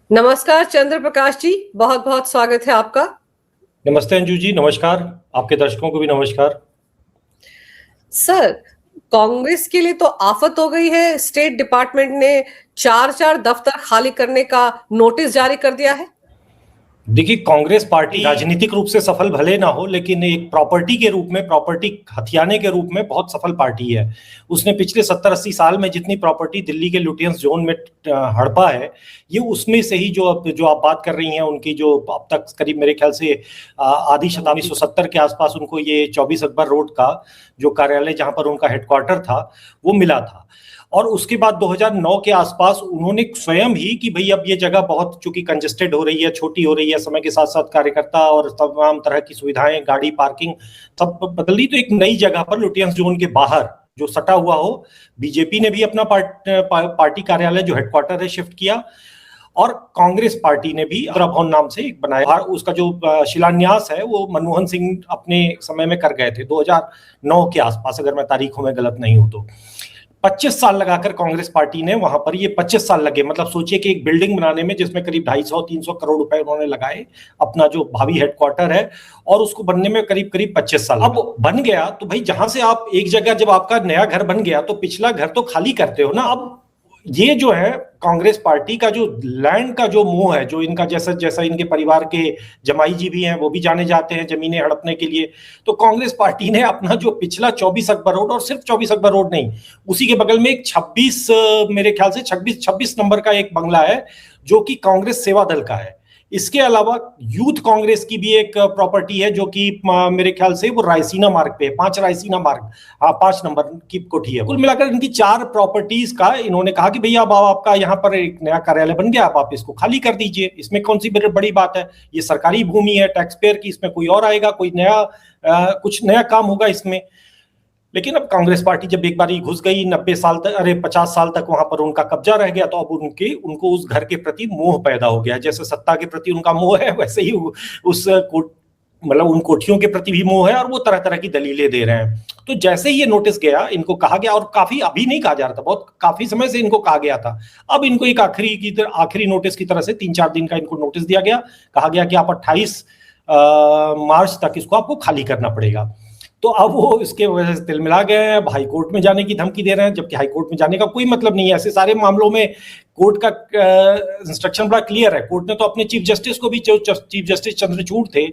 नमस्कार चंद्र प्रकाश जी, बहुत बहुत स्वागत है आपका। नमस्ते अंजू जी, नमस्कार। आपके दर्शकों को भी नमस्कार। सर, कांग्रेस के लिए तो आफत हो गई है। स्टेट डिपार्टमेंट ने चार चार दफ्तर खाली करने का नोटिस जारी कर दिया है। देखिए, कांग्रेस पार्टी राजनीतिक रूप से सफल भले ना हो, लेकिन एक प्रॉपर्टी के रूप में, प्रॉपर्टी हथियाने के रूप में बहुत सफल पार्टी है। उसने पिछले 70-80 साल में जितनी प्रॉपर्टी दिल्ली के लुटियंस जोन में हड़पा है, ये उसमें से ही जो आप बात कर रही हैं, उनकी जो अब तक करीब मेरे ख्याल से आधी शताब्दी 1970 के आसपास उनको ये 24 अकबर रोड का जो कार्यालय जहां पर उनका हेडक्वार्टर था वो मिला था। और उसके बाद 2009 के आसपास उन्होंने स्वयं ही कि भाई अब ये जगह बहुत चूंकि कंजेस्टेड हो रही है, छोटी हो रही है, समय के साथ साथ कार्यकर्ता और तमाम तरह की सुविधाएं, गाड़ी पार्किंग सब बदल रही, तो एक नई जगह पर लुटियंस जोन के बाहर जो सटा हुआ हो, बीजेपी ने भी अपना पार्टी कार्यालय जो हेडक्वार्टर है शिफ्ट किया, और कांग्रेस पार्टी ने भी इंदिरा भवन नाम से एक बनाया। उसका जो शिलान्यास है वो मनमोहन सिंह अपने समय में कर गए थे 2009 के आसपास, अगर मैं तारीखों में गलत नहीं हूं तो। 25 साल लगाकर कांग्रेस पार्टी ने वहां पर, ये 25 साल लगे, मतलब सोचिए कि एक बिल्डिंग बनाने में जिसमें करीब 250-300 करोड़ रुपए उन्होंने लगाए, अपना जो भावी हेडक्वार्टर है, और उसको बनने में करीब करीब 25 साल। अब बन गया तो भाई जहां से आप एक जगह, जब आपका नया घर बन गया तो पिछला घर तो खाली करते हो ना। अब ये जो है कांग्रेस पार्टी का जो लैंड का जो मोह है, जो इनका जैसा जैसा इनके परिवार के जमाई जी भी हैं वो भी जाने जाते हैं जमीनें हड़पने के लिए, तो कांग्रेस पार्टी ने अपना जो पिछला 24 अकबर रोड, और सिर्फ 24 अकबर रोड नहीं, उसी के बगल में एक 26 मेरे ख्याल से 26 नंबर का एक बंगला है जो कि कांग्रेस सेवा दल का है। इसके अलावा यूथ कांग्रेस की भी एक प्रॉपर्टी है जो कि मेरे ख्याल से वो रायसीना मार्ग पे, 5 रायसीना मार्ग, 5 नंबर की कोठी है। कुल मिलाकर इनकी 4 प्रॉपर्टीज का इन्होंने कहा कि भैया अब आपका यहाँ पर एक नया कार्यालय बन गया, अब आप इसको खाली कर दीजिए। इसमें कौन सी बड़ी बात है, ये सरकारी भूमि है, टैक्स पेयर की, इसमें कोई और आएगा, कोई नया कुछ नया काम होगा इसमें। लेकिन अब कांग्रेस पार्टी जब एक बार घुस गई, 90 साल तक, अरे 50 साल तक वहां पर उनका कब्जा रह गया, तो अब उनको उस घर के प्रति मोह पैदा हो गया। जैसे सत्ता के प्रति उनका मोह है, वैसे ही उस मतलब उन कोठियों के प्रति भी मोह है, और वो तरह तरह की दलीलें दे रहे हैं। तो जैसे ही ये नोटिस गया, इनको कहा गया, और काफी अभी नहीं कहा जा रहा था, बहुत काफी समय से इनको कहा गया था, अब इनको एक आखिरी नोटिस की तरह से 3-4 दिन का इनको नोटिस दिया गया। कहा गया कि आप 28 मार्च तक इसको आपको खाली करना पड़ेगा। तो अब वो इसके वजह से तिलमिला गए हैं, हाई कोर्ट में जाने की धमकी दे रहे हैं, जबकि हाई कोर्ट में जाने का कोई मतलब नहीं है। ऐसे सारे मामलों में कोर्ट का इंस्ट्रक्शन बड़ा क्लियर है। कोर्ट ने तो अपने चीफ जस्टिस को भी, जो चीफ जस्टिस चंद्रचूड़ थे,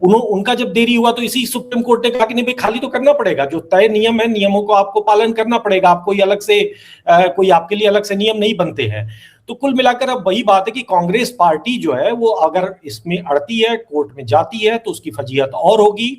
उनका जब देरी हुआ तो इसी सुप्रीम कोर्ट ने कहा कि नहीं भाई, खाली तो करना पड़ेगा, जो तय नियम है, नियमों को आपको पालन करना पड़ेगा, आप कोई अलग से कोई आपके लिए अलग से नियम नहीं बनते हैं। तो कुल मिलाकर अब वही बात है कि कांग्रेस पार्टी जो है वो अगर इसमें अड़ती है, कोर्ट में जाती है, तो उसकी फजीहत और होगी।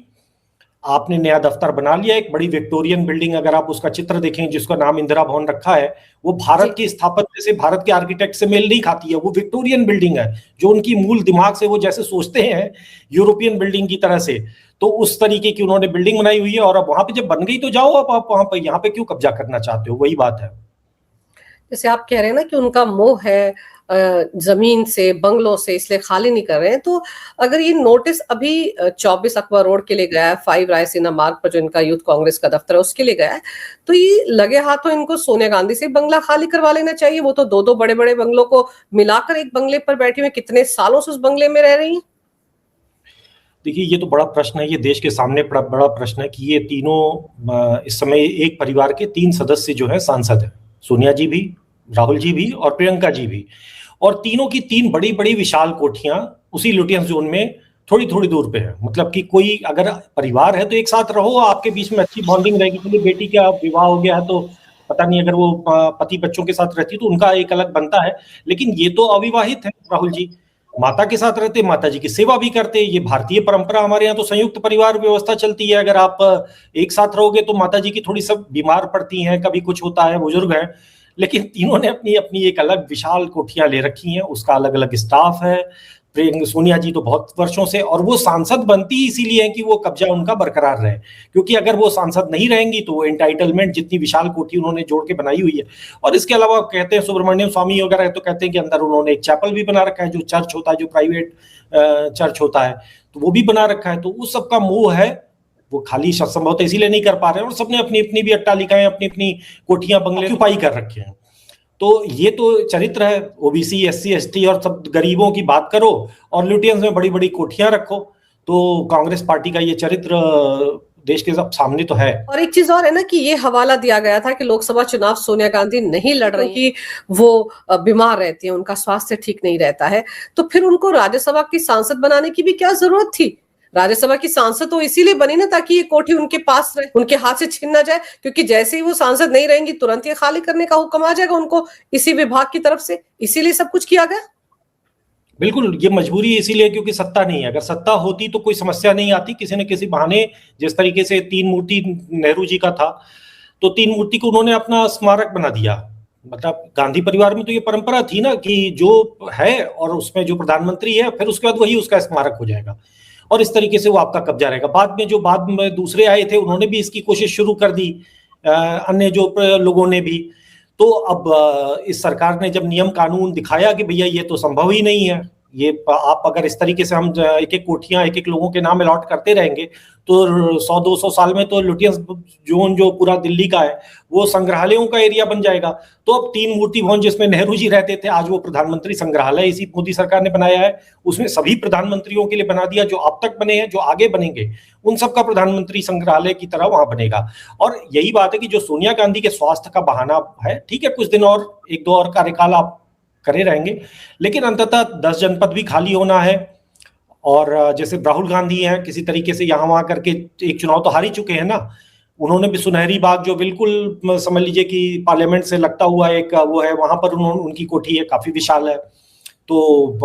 आपने नया दफ्तर बना लिया, एक बड़ी विक्टोरियन बिल्डिंग, अगर आप उसका चित्र देखें जिसका नाम इंदिरा भवन रखा है, वो भारत की स्थापत्य से, भारत के आर्किटेक्ट से मेल नहीं खाती है। वो विक्टोरियन बिल्डिंग है, जो उनकी मूल दिमाग से वो जैसे सोचते हैं यूरोपियन बिल्डिंग की तरह से, तो उस तरीके की उन्होंने बिल्डिंग बनाई हुई है। और अब वहां पे जब बन गई तो जाओ, अब आप वहां पे, यहाँ पे क्यों कब्जा करना चाहते हो, वही बात है। जैसे आप कह रहे हैं ना कि उनका मोह है जमीन से, बंगलों से, इसलिए खाली नहीं कर रहे हैं। तो अगर ये नोटिस अभी 24 अकबर रोड के लिए गया है, 5 रायसीना मार्ग पर जो इनका यूथ कांग्रेस का दफ्तर है उसके लिए गया है, तो ये लगे हाथों इनको सोनिया गांधी से बंगला खाली करवा लेना चाहिए। वो तो 2-2 बड़े-बड़े बंगलों को मिलाकर एक बंगले पर बैठी हुए, कितने सालों से उस बंगले में रह रही हैं। देखिए, ये तो बड़ा प्रश्न है, ये देश के सामने बड़ा प्रश्न है कि ये तीनों इस समय एक परिवार के 3 सदस्य जो है सांसद है, सोनिया जी भी, राहुल जी भी और प्रियंका जी भी, और तीनों की 3 बड़ी बड़ी विशाल कोठियां उसी लुटियंस जोन में थोड़ी थोड़ी दूर पे है। मतलब कि कोई अगर परिवार है तो एक साथ रहो, आपके बीच में अच्छी बॉन्डिंग रहेगी। चलिए, बेटी का विवाह हो गया है तो पता नहीं, अगर वो पति बच्चों के साथ रहती तो उनका एक अलग बनता है, लेकिन ये तो अविवाहित है। राहुल जी माता के साथ रहते, माता जी की सेवा भी करते। ये भारतीय परंपरा, हमारे यहाँ तो संयुक्त परिवार व्यवस्था चलती है। अगर आप एक साथ रहोगे तो माता जी की थोड़ी सब बीमार पड़ती हैं, कभी कुछ होता है, बुजुर्ग हैं, लेकिन तीनों ने अपनी अपनी एक अलग विशाल कोठियां ले रखी हैं, उसका अलग अलग स्टाफ है। सोनिया जी तो बहुत वर्षों से, और वो सांसद बनती इसीलिए है कि वो कब्जा उनका बरकरार रहे, क्योंकि अगर वो सांसद नहीं रहेंगी तो वो एंटाइटलमेंट, जितनी विशाल कोठी उन्होंने जोड़ के बनाई हुई है। और इसके अलावा कहते हैं सुब्रमण्यम स्वामी वगैरह तो कहते हैं कि अंदर उन्होंने एक चैपल भी बना रखा है, जो चर्च होता है, जो प्राइवेट चर्च होता है, तो वो भी बना रखा है। तो उस सबका मोह है, वो खाली संभवतः इसीलिए नहीं कर पा रहे हैं, और सबने अपनी अपनी भी अट्टालिकाएं, अपनी अपनी कोठियां, बंगले ऑक्यूपाई कर रखे हैं। तो ये तो चरित्र है, ओबीसी, एससी, एसटी और सब गरीबों की बात करो और लुटियंस में बड़ी बड़ी कोठियां रखो। तो कांग्रेस पार्टी का ये चरित्र देश के सब सामने तो है। और एक चीज और है ना कि ये हवाला दिया गया था कि लोकसभा चुनाव सोनिया गांधी नहीं लड़ रही कि वो बीमार रहती है, उनका स्वास्थ्य ठीक नहीं रहता है, तो फिर उनको राज्यसभा की सांसद बनाने की भी क्या जरूरत थी? राज्यसभा की सांसद तो इसीलिए बनी ना ताकि ये कोठी उनके पास रहे, उनके हाथ से छीन ना जाए, क्योंकि जैसे ही वो सांसद नहीं रहेंगी तुरंत ये खाली करने का हुक्म आ जाएगा उनको इसी विभाग की तरफ से। इसीलिए सब कुछ किया गया। बिल्कुल, ये मजबूरी इसीलिए क्योंकि सत्ता नहीं है। अगर सत्ता होती तो कोई समस्या नहीं आती, किसी न किसी बहाने, जिस तरीके से तीन मूर्ति नेहरू जी का था, तो तीन मूर्ति को उन्होंने अपना स्मारक बना दिया। मतलब गांधी परिवार में तो ये परंपरा थी ना कि जो है और उसमें जो प्रधानमंत्री है, फिर उसके बाद वही उसका स्मारक हो जाएगा और इस तरीके से वो आपका कब्जा रहेगा। बाद में दूसरे आए थे, उन्होंने भी इसकी कोशिश शुरू कर दी, अन्य जो लोगों ने भी। तो अब इस सरकार ने जब नियम कानून दिखाया कि भैया ये तो संभव ही नहीं है, ये आप अगर इस तरीके से हम एक एक कोठियां एक एक लोगों के नाम अलॉट करते रहेंगे तो 100-200 साल में तो लुटियंस जोन जो पूरा दिल्ली का है वो संग्रहालयों का एरिया बन जाएगा। तो अब तीन मूर्ति भवन जिसमें नेहरू जी रहते थे, आज वो प्रधानमंत्री संग्रहालय इसी मोदी सरकार ने बनाया है। उसमें सभी प्रधानमंत्रियों के लिए बना दिया, जो अब तक बने हैं, जो आगे बनेंगे, उन सबका प्रधानमंत्री संग्रहालय की तरह वहां बनेगा। और यही बात है कि जो सोनिया गांधी के स्वास्थ्य का बहाना है, ठीक है, कुछ दिन और, 1-2 और कार्यकाल आप करे रहेंगे, लेकिन अंततः 10 जनपद भी खाली होना है। और जैसे राहुल गांधी हैं, किसी तरीके से यहाँ वहां करके एक चुनाव तो हार ही चुके हैं ना। उन्होंने भी सुनहरी बाग, जो बिल्कुल समझ लीजिए कि पार्लियामेंट से लगता हुआ एक वो है, वहां पर उनकी कोठी है, काफी विशाल है। तो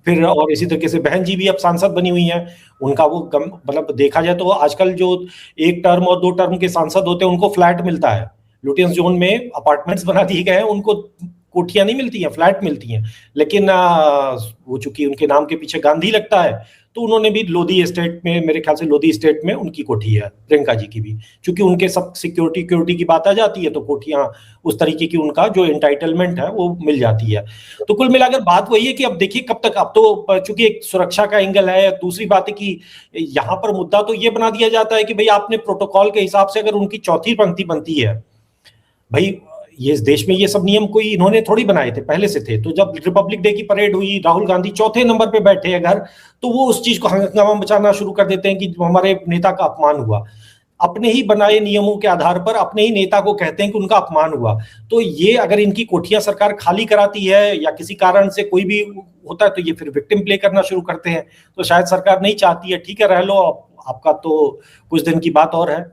फिर और इसी तरीके से बहन जी भी अब सांसद बनी हुई हैं, उनका वो मतलब देखा जाए तो आजकल जो 1 टर्म और 2 टर्म के सांसद होते हैं उनको फ्लैट मिलता है। लुटियंस जोन में अपार्टमेंट्स बना दिए गए हैं, उनको कोठियां नहीं मिलती हैं, फ्लैट मिलती हैं। लेकिन वो चूंकि उनके नाम के पीछे गांधी लगता है, तो उन्होंने भी लोधी एस्टेट में, मेरे ख्याल से लोधी एस्टेट में उनकी कोठी है, प्रियंका जी की भी, क्योंकि उनके सब सिक्योरिटी की बात आ जाती है तो कोठियां उस तरीके की, उनका जो एंटाइटलमेंट है वो मिल जाती है। तो कुल मिलाकर बात वही है कि अब देखिए कब तक, अब तो चूंकि एक सुरक्षा का एंगल है, दूसरी बात है कि यहाँ पर मुद्दा तो ये बना दिया जाता है कि भाई आपने प्रोटोकॉल के हिसाब से अगर उनकी चौथी पंक्ति बनती है, भाई ये इस देश में ये सब नियम कोई इन्होंने थोड़ी बनाए थे, पहले से थे। तो जब रिपब्लिक डे की परेड हुई, राहुल गांधी चौथे नंबर पे बैठे हैं घर, तो वो उस चीज को हंगामा मचाना शुरू कर देते हैं कि हमारे नेता का अपमान हुआ। अपने ही बनाए नियमों के आधार पर अपने ही नेता को कहते हैं कि उनका अपमान हुआ। तो ये अगर इनकी कोठियां सरकार खाली कराती है या किसी कारण से कोई भी होता है, तो ये फिर विक्टिम प्ले करना शुरू करते हैं। तो शायद सरकार नहीं चाहती है, ठीक है रह लो, आपका तो कुछ दिन की बात और है।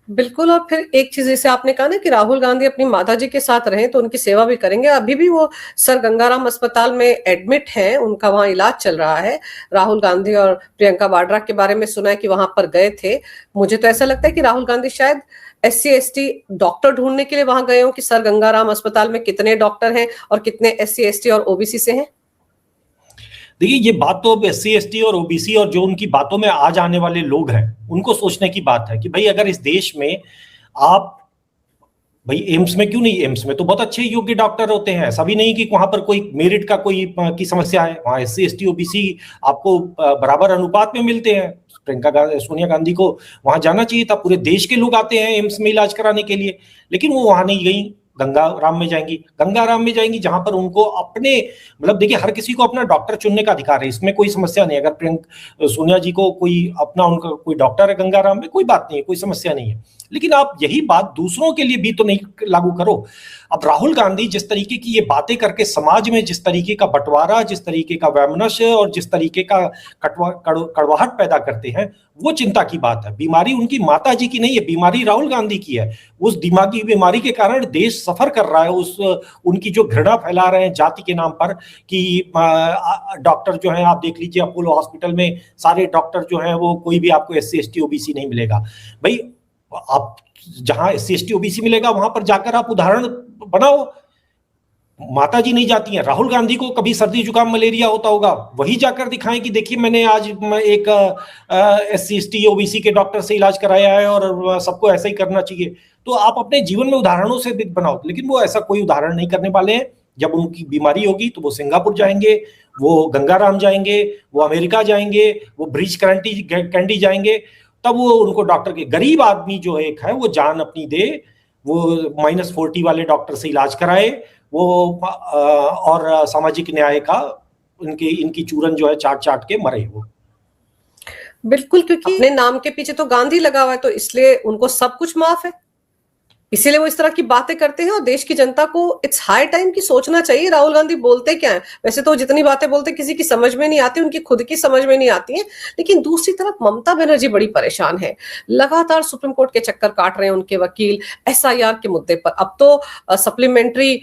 बिल्कुल। और फिर एक चीज जैसे आपने कहा ना कि राहुल गांधी अपनी माता जी के साथ रहे तो उनकी सेवा भी करेंगे, अभी भी वो सर गंगाराम अस्पताल में एडमिट हैं, उनका वहां इलाज चल रहा है। राहुल गांधी और प्रियंका वाड्रा के बारे में सुना है कि वहां पर गए थे। मुझे तो ऐसा लगता है कि राहुल गांधी शायद SC/ST डॉक्टर ढूंढने के लिए वहां गए हो कि सर गंगाराम अस्पताल में कितने डॉक्टर हैं और कितने SC/ST और OBC से हैं। देखिए ये बात तो अब SC/ST और OBC और जो उनकी बातों में आ जाने वाले लोग हैं उनको सोचने की बात है कि भाई अगर इस देश में आप, भाई एम्स में क्यों नहीं, एम्स में तो बहुत अच्छे योग्य डॉक्टर होते हैं, ऐसा भी नहीं कि वहां पर कोई मेरिट का कोई की समस्या है। वहां SC/ST OBC आपको बराबर अनुपात में मिलते हैं। सोनिया गांधी को वहां जाना चाहिए था, पूरे देश के लोग आते हैं एम्स में इलाज कराने के लिए, लेकिन वो वहां नहीं गई, गंगाराम में जाएंगी जहां पर उनको अपने, मतलब देखिए हर किसी को अपना डॉक्टर चुनने का अधिकार है, इसमें कोई समस्या नहीं। अगर सोनिया जी को कोई अपना, उनका कोई डॉक्टर है गंगाराम में, कोई बात नहीं है, कोई समस्या नहीं है। लेकिन आप यही बात दूसरों के लिए भी तो नहीं लागू करो। अब राहुल गांधी जिस तरीके की ये बातें करके समाज में जिस तरीके का बंटवारा, जिस तरीके का वैमनस्य और जिस तरीके का कड़वाहट पैदा करते हैं, वो चिंता की बात है। बीमारी उनकी माता जी की नहीं है, बीमारी राहुल गांधी की है। उस दिमागी बीमारी के कारण देश सफर कर रहा है। उनकी जो घृणा फैला रहे हैं जाति के नाम पर कि डॉक्टर जो है, आप देख लीजिए अपोलो हॉस्पिटल में सारे डॉक्टर जो है वो कोई भी आपको SC/ST OBC नहीं मिलेगा। भाई आप जहां SC/ST OBC मिलेगा वहां पर जाकर आप उदाहरण बनाओ। माता जी नहीं जाती हैं, राहुल गांधी को कभी सर्दी जुकाम मलेरिया होता होगा, वही जाकर दिखाएं कि देखिए मैंने आज एक SC/ST OBC के डॉक्टर से इलाज कराया है और सबको ऐसा ही करना चाहिए। तो आप अपने जीवन में उदाहरणों से बनाओ, लेकिन वो ऐसा कोई उदाहरण नहीं करने वाले हैं। जब उनकी बीमारी होगी तो वो सिंगापुर जाएंगे, वो गंगाराम जाएंगे, वो अमेरिका जाएंगे, वो ब्रिज कैंडी जाएंगे, तब वो उनको डॉक्टर के, गरीब आदमी जो एक है वो जान अपनी दे वो -40 वाले डॉक्टर से इलाज कराए, वो और सामाजिक न्याय का इनकी चूरन जो है चाट चाट के मरे वो। बिल्कुल, क्योंकि अपने नाम के पीछे तो गांधी लगा हुआ है, तो इसलिए उनको सब कुछ माफ है, इसीलिए वो इस तरह की बातें करते हैं। और देश की जनता को इट्स हाई टाइम की सोचना चाहिए राहुल गांधी बोलते क्या है। वैसे तो जितनी बातें बोलते किसी की समझ में नहीं आती, उनकी खुद की समझ में नहीं आती है। लेकिन दूसरी तरफ ममता बनर्जी बड़ी परेशान है, लगातार सुप्रीम कोर्ट के चक्कर काट रहे हैं उनके वकील एसआईआर के मुद्दे पर। अब तो सप्लीमेंट्री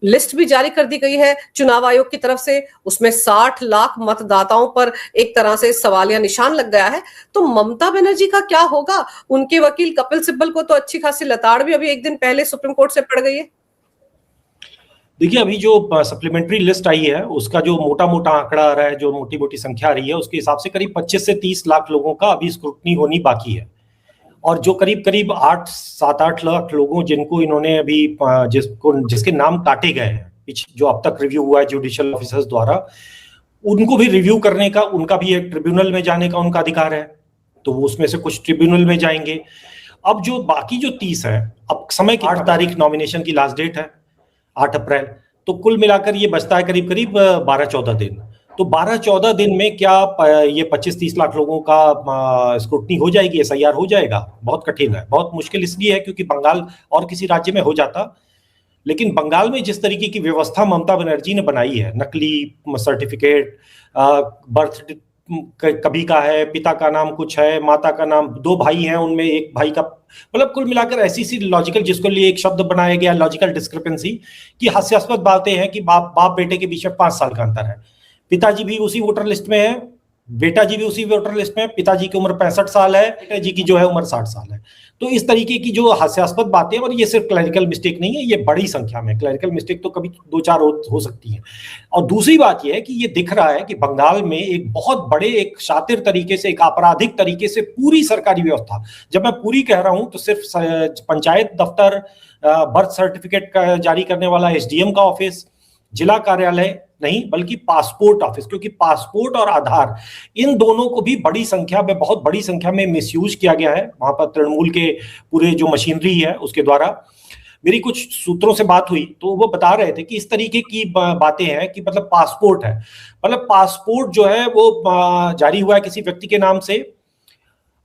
लिस्ट भी जारी कर दी गई है चुनाव आयोग की तरफ से, उसमें 60 लाख मतदाताओं पर एक तरह से सवालिया निशान लग गया है। तो ममता बनर्जी का क्या होगा? उनके वकील कपिल सिब्बल को तो अच्छी खासी लताड़ भी अभी एक दिन पहले सुप्रीम कोर्ट से पड़ गई है। देखिए, अभी जो सप्लीमेंट्री लिस्ट आई है उसका जो मोटा मोटा आंकड़ा आ रहा है, जो मोटी मोटी संख्या आ रही है, उसके हिसाब से करीब 25 से 30 लाख लोगों का अभी स्क्रूटनी होनी बाकी है। और जो करीब करीब 7-8 लाख लोगों जिनको इन्होंने अभी जिसके नाम काटे गए हैं, जो अब तक रिव्यू हुआ है जुडिशियल ऑफिसर्स द्वारा, उनको भी रिव्यू करने का, उनका भी एक ट्रिब्यूनल में जाने का उनका अधिकार है। तो वो उसमें से कुछ ट्रिब्यूनल में जाएंगे। अब जो बाकी जो 30 है, अब समय की 8 तारीख नॉमिनेशन की लास्ट डेट है, 8 अप्रैल। तो कुल मिलाकर ये बचता है करीब करीब 12-14 दिन। तो 12-14 दिन में क्या ये 25-30 लाख लोगों का स्क्रूटनी हो जाएगी, एसआईआर हो जाएगा? बहुत कठिन है, बहुत मुश्किल इसलिए है क्योंकि बंगाल और किसी राज्य में हो जाता, लेकिन बंगाल में जिस तरीके की व्यवस्था ममता बनर्जी ने बनाई है, नकली सर्टिफिकेट, बर्थ कभी का है, पिता का नाम कुछ है, माता का नाम, 2 भाई हैं उनमें एक भाई का, मतलब कुल मिलाकर ऐसी सी लॉजिकल, जिसको लिए एक शब्द बनाया गया लॉजिकल डिस्क्रिपेंसी, कि हास्यास्पद बातें हैं कि बाप बेटे के बीच में 5 साल का अंतर है। पिताजी भी उसी वोटर लिस्ट में है, बेटा जी भी उसी वोटर लिस्ट में, पिताजी की उम्र 65 साल है, बेटा जी की जो है उम्र 60 साल है। तो इस तरीके की जो हास्यास्पद बातें, और ये सिर्फ क्लरिकल मिस्टेक नहीं है, ये बड़ी संख्या में क्लरिकल मिस्टेक तो कभी 2-4 हो सकती है। और दूसरी बात यह है कि ये दिख रहा है कि बंगाल में एक बहुत बड़े, एक शातिर तरीके से, एक आपराधिक तरीके से पूरी सरकारी व्यवस्था, जब मैं पूरी कह रहा हूं तो सिर्फ पंचायत दफ्तर, बर्थ सर्टिफिकेट का जारी करने वाला एसडीएम का ऑफिस, जिला कार्यालय नहीं, बल्कि पासपोर्ट ऑफिस, क्योंकि पासपोर्ट और आधार, इन दोनों को भी बड़ी संख्या में, बहुत बड़ी संख्या में मिसयूज किया गया है वहां पर तृणमूल के पूरे जो मशीनरी है उसके द्वारा। मेरी कुछ सूत्रों से बात हुई तो वो बता रहे थे कि इस तरीके की बातें हैं कि मतलब पासपोर्ट है, मतलब पासपोर्ट जो है वो जारी हुआ है किसी व्यक्ति के नाम से,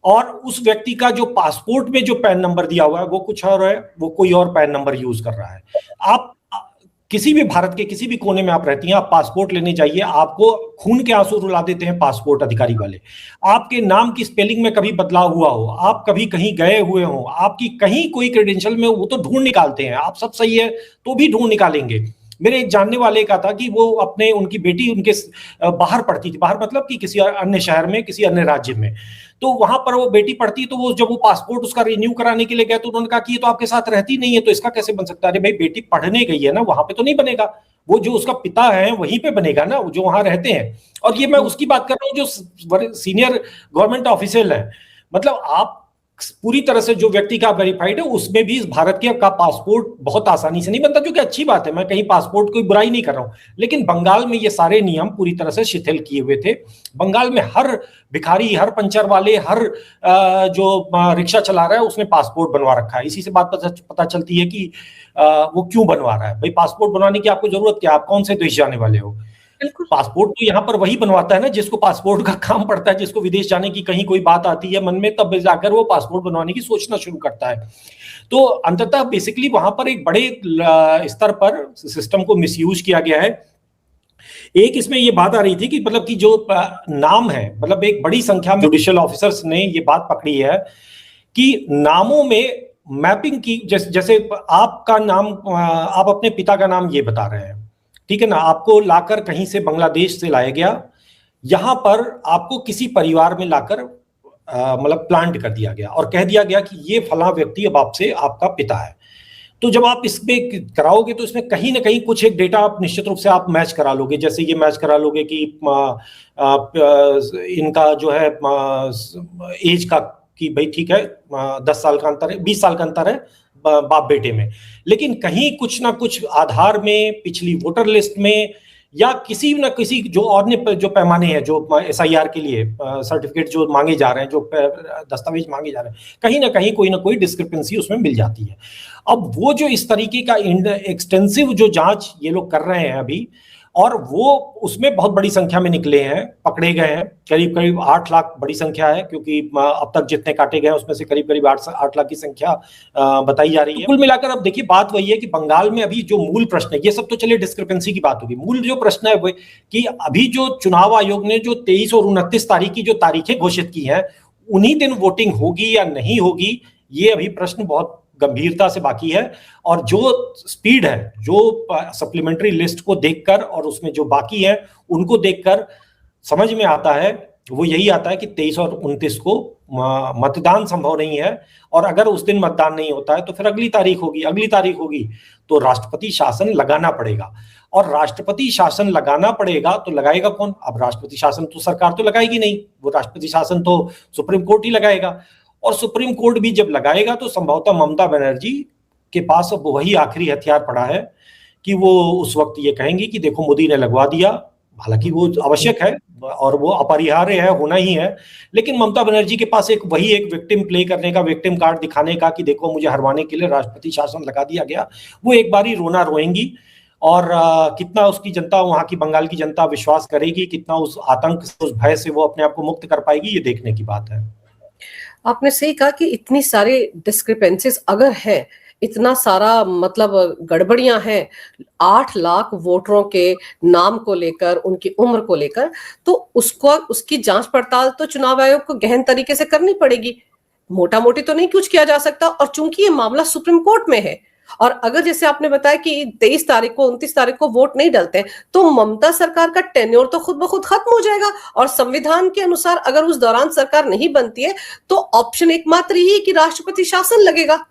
और उस व्यक्ति का जो पासपोर्ट में जो पैन नंबर दिया हुआ है वो कुछ और है, वो कोई और पैन नंबर यूज कर रहा है। आप किसी भी भारत के किसी भी कोने में आप रहती हैं, आप पासपोर्ट लेने जाइए, आपको खून के आंसू रुला देते हैं पासपोर्ट अधिकारी वाले। आपके नाम की स्पेलिंग में कभी बदलाव हुआ हो, आप कभी कहीं गए हुए हो, आपकी कहीं कोई क्रेडेंशियल में, वो तो ढूंढ निकालते हैं। आप सब सही है तो भी ढूंढ निकालेंगे। मेरे एक जानने वाले का था कि वो उनकी बेटी उनके बाहर पढ़ती थी, बाहर मतलब कि किसी अन्य शहर में, किसी अन्य राज्य में, तो वहां पर वो बेटी पढ़ती, तो वो जब वो पासपोर्ट उसका रिन्यू कराने के लिए गया तो उन्होंने कहा कि ये तो आपके साथ रहती नहीं है, तो इसका कैसे बन सकता है? अरे भाई, बेटी पढ़ने गई है ना, वहां पे तो नहीं बनेगा, वो जो उसका पिता है वहीं पे बनेगा ना, जो वहां रहते हैं। और ये मैं उसकी बात कर रहा हूँ जो सीनियर गवर्नमेंट ऑफिशियल है। मतलब आप पूरी तरह से जो व्यक्ति का वेरीफाइड है, उसमें भी इस भारत के का पासपोर्ट बहुत आसानी से नहीं बनता, जो कि अच्छी बात है, मैं कहीं पासपोर्ट कोई बुराई नहीं कर रहा हूं। लेकिन बंगाल में ये सारे नियम पूरी तरह से शिथिल किए हुए थे। बंगाल में हर भिखारी, हर पंचर वाले, हर जो रिक्शा चला रहा है उसने पासपोर्ट बनवा रखा है। इसी से बात पता चलती है कि वो क्यों बनवा रहा है। भाई, पासपोर्ट बनवाने की आपको जरूरत क्या? आप कौन से देश जाने वाले हो? पासपोर्ट तो यहाँ पर वही बनवाता है ना जिसको पासपोर्ट का काम पड़ता है, जिसको विदेश जाने की कहीं कोई बात आती है मन में, तब जाकर वो पासपोर्ट बनवाने की सोचना शुरू करता है। तो अंततः बेसिकली वहां पर एक बड़े स्तर पर सिस्टम को मिसयूज किया गया है। एक इसमें ये बात आ रही थी कि मतलब कि जो नाम है, मतलब एक बड़ी संख्या में जुडिशियल ऑफिसर्स ने ये बात पकड़ी है कि नामों में मैपिंग की, जैसे आपका नाम, आप अपने पिता का नाम ये बता रहे हैं, ठीक है ना, आपको लाकर कहीं से बांग्लादेश से लाया गया, यहां पर आपको किसी परिवार में लाकर मतलब प्लांट कर दिया गया और कह दिया गया कि ये फला व्यक्ति अब आपसे आपका पिता है। तो जब आप इसमें कराओगे तो इसमें कहीं ना कहीं कुछ एक डेटा आप निश्चित रूप से आप मैच करा लोगे। जैसे ये मैच करा लोगे कि इनका जो है एज का, कि भाई ठीक है 10 साल का अंतर है, 20 साल का अंतर है बाप बेटे में, लेकिन कहीं कुछ ना कुछ आधार में, पिछली वोटर लिस्ट में, या किसी न किसी जो और जो पैमाने हैं, जो एसआईआर के लिए सर्टिफिकेट जो मांगे जा रहे हैं, जो दस्तावेज मांगे जा रहे हैं, कहीं ना कोई डिस्क्रिपेंसी उसमें मिल जाती है। अब वो जो इस तरीके का एक्सटेंसिव जो जांच ये लोग कर रहे हैं अभी, और वो उसमें बहुत बड़ी संख्या में निकले हैं, पकड़े गए हैं, करीब करीब 8 लाख बड़ी संख्या है, क्योंकि अब तक जितने काटे गए उसमें से करीब करीब 8 लाख की संख्या बताई जा रही है। कुल मिलाकर अब देखिए बात वही है कि बंगाल में अभी जो मूल प्रश्न है, ये सब तो चलिए डिस्क्रिपेंसी की बात होगी, मूल जो प्रश्न है वो कि अभी जो चुनाव आयोग ने जो 23 और 29 तारीख की जो तारीखें घोषित की हैं, उन्हीं दिन वोटिंग होगी या नहीं होगी, ये अभी प्रश्न बहुत गंभीरता से बाकी है। और जो स्पीड है, जो सप्लीमेंट्री लिस्ट को देखकर और उसमें जो बाकी है उनको देखकर समझ में आता है, वो यही आता है कि 23 और 29 को मतदान संभव नहीं है। और अगर उस दिन मतदान नहीं होता है तो फिर अगली तारीख होगी तो राष्ट्रपति शासन लगाना पड़ेगा। और राष्ट्रपति शासन लगाना पड़ेगा तो लगाएगा कौन? अब राष्ट्रपति शासन तो सरकार तो लगाएगी नहीं, वो राष्ट्रपति शासन तो सुप्रीम कोर्ट ही लगाएगा। और सुप्रीम कोर्ट भी जब लगाएगा तो संभवतः ममता बनर्जी के पास अब वही आखिरी हथियार पड़ा है कि वो उस वक्त ये कहेंगी कि देखो मोदी ने लगवा दिया, हालांकि वो आवश्यक है और वो अपरिहार्य है, होना ही है, लेकिन ममता बनर्जी के पास एक विक्टिम प्ले करने का, विक्टिम कार्ड दिखाने का कि देखो मुझे हरवाने के लिए राष्ट्रपति शासन लगा दिया गया, वो एक बार ही रोना रोएंगी। और कितना उसकी जनता, वहां की बंगाल की जनता विश्वास करेगी, कितना उस आतंक से, उस भय से वो अपने आप को मुक्त कर पाएगी, ये देखने की बात है। आपने सही कहा कि इतनी सारी डिस्क्रिपेंसीज अगर है, इतना सारा मतलब गड़बड़ियां हैं 8 लाख वोटरों के नाम को लेकर, उनकी उम्र को लेकर, तो उसकी जांच पड़ताल तो चुनाव आयोग को गहन तरीके से करनी पड़ेगी, मोटा मोटी तो नहीं कुछ किया जा सकता। और चूंकि ये मामला सुप्रीम कोर्ट में है, और अगर जैसे आपने बताया कि 23 तारीख को 29 तारीख को वोट नहीं डलते तो ममता सरकार का टेन्योर तो खुद ब खुद खत्म हो जाएगा। और संविधान के अनुसार अगर उस दौरान सरकार नहीं बनती है तो ऑप्शन एकमात्र ही है कि राष्ट्रपति शासन लगेगा।